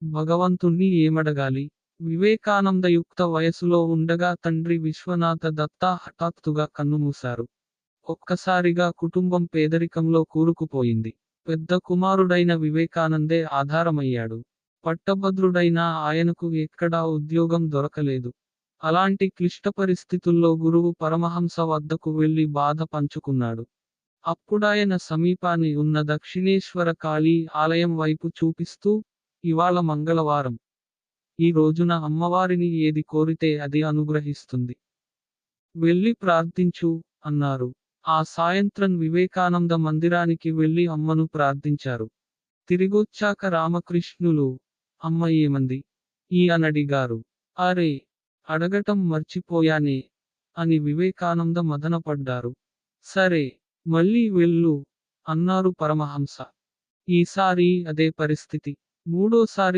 భగవంతుణ్ణి ఏమడగాలి? వివేకానంద యుక్త వయసులో ఉండగా తండ్రి విశ్వనాథ దత్తా హఠాత్తుగా కన్నుమూశారు. ఒక్కసారిగా కుటుంబం పేదరికంలో కూరుకుపోయింది. పెద్ద కుమారుడైన వివేకానందే ఆధారమయ్యాడు. పట్టభద్రుడైన ఆయనకు ఎక్కడా ఉద్యోగం దొరకలేదు. అలాంటి క్లిష్ట పరిస్థితుల్లో గురువు పరమహంస వద్దకు వెళ్లి బాధ పంచుకున్నాడు. అప్పుడాయన సమీపాని ఉన్న దక్షిణేశ్వర కాళీ ఆలయం వైపు చూపిస్తూ, ఇవాళ మంగళవారం. ఈ రోజున అమ్మవారిని ఏది కోరితే అది అనుగ్రహిస్తుంది. వెళ్ళి ప్రార్థించు, అన్నారు. ఆ సాయంత్రం వివేకానంద మందిరానికి వెళ్లి అమ్మను ప్రార్థించారు. తిరిగొచ్చాక రామకృష్ణులు, అమ్మ ఏమంది? అనడిగారు. అరే! అడగటం మర్చిపోయానే, అని వివేకానంద మదనపడ్డారు. సరే, మళ్ళీ వెళ్ళు, అన్నారు పరమహంస. ఈసారి అదే పరిస్థితి. మూడోసారి